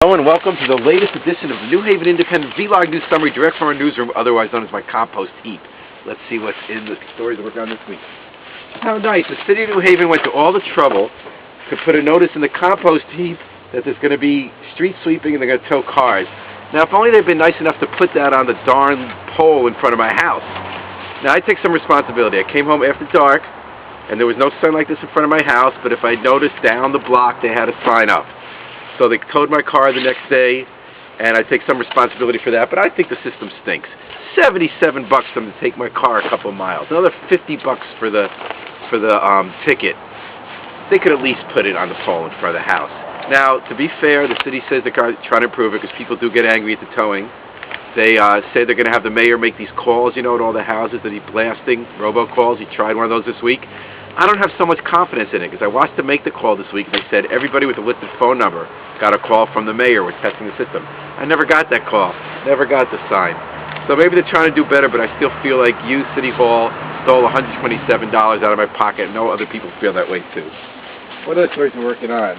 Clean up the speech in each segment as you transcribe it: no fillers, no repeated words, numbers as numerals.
Hello and welcome to the latest edition of the New Haven Independent Vlog News Summary direct from our newsroom, otherwise known as my Compost Heap. Let's see what's in the stories that we're on this week. How nice. The city of New Haven went to all the trouble to put a notice in the Compost Heap that there's going to be street sweeping and they're going to tow cars. Now, if only they'd been nice enough to put that on the darn pole in front of my house. Now, I take some responsibility. I came home after dark, and there was no sign like this in front of my house, but if I noticed down the block, they had a sign up. So they towed my car the next day, and I take some responsibility for that, but I think the system stinks. $77 for them to take my car a couple miles. Another $50 for the ticket. They could at least put it on the pole in front of the house. Now, to be fair, the city says they're trying to improve it because people do get angry at the towing. They say they're going to have the mayor make these calls, you know, at all the houses that he's blasting, robocalls. He tried one of those this week. I don't have so much confidence in it because I watched them make the call this week and they said everybody with a listed phone number got a call from the mayor. We're testing the system. I never got that call. Never got the sign. So maybe they're trying to do better, but I still feel like you, City Hall, stole $127 out of my pocket and no other people feel that way too. What other stories are we working on?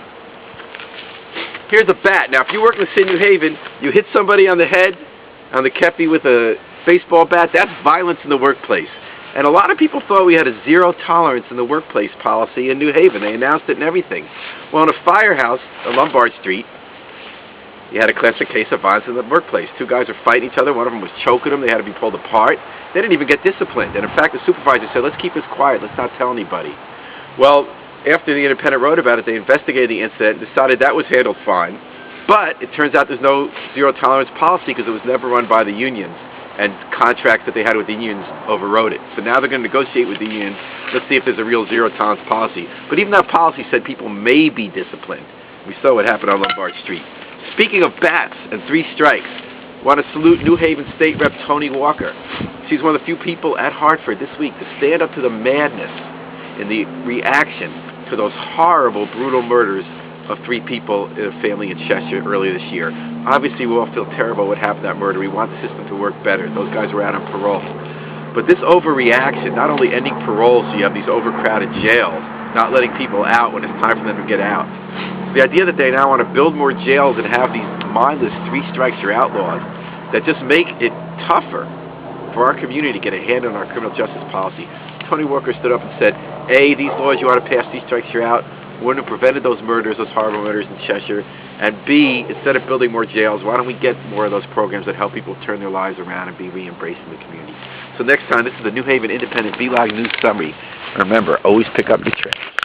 Here's a bat. Now, if you work in the city of New Haven, you hit somebody on the head, on the kepi with a baseball bat, that's violence in the workplace. And a lot of people thought we had a zero tolerance in the workplace policy in New Haven. They announced it and everything. Well, in a firehouse on Lombard Street, you had a classic case of violence in the workplace. Two guys were fighting each other. One of them was choking them. They had to be pulled apart. They didn't even get disciplined. And in fact, the supervisor said, let's keep this quiet. Let's not tell anybody. Well, after the Independent wrote about it, they investigated the incident and decided that was handled fine. But it turns out there's no zero tolerance policy because it was never run by the unions. And contracts that they had with the unions overrode it. So now they're going to negotiate with the unions. Let's see if there's a real zero-tolerance policy. But even that policy said people may be disciplined. We saw what happened on Lombard Street. Speaking of bats and 3 strikes, I want to salute New Haven State Rep Tony Walker. She's one of the few people at Hartford this week to stand up to the madness in the reaction to those horrible, brutal murders of 3 people in a family in Cheshire earlier this year. Obviously, we all feel terrible what happened to that murder. We want the system to work better. Those guys were out on parole. But this overreaction, not only ending parole so you have these overcrowded jails, not letting people out when it's time for them to get out. The idea that they now want to build more jails and have these mindless 3 strikes you're outlaws that just make it tougher for our community to get a hand on our criminal justice policy. Tony Walker stood up and said, A, these laws you want to pass, 3 strikes you're out, wouldn't have prevented those murders, those horrible murders in Cheshire. And B, instead of building more jails, why don't we get more of those programs that help people turn their lives around and be re-embraced in the community? So next time, this is the New Haven Independent Vlog News Summary. Remember, always pick up your trash.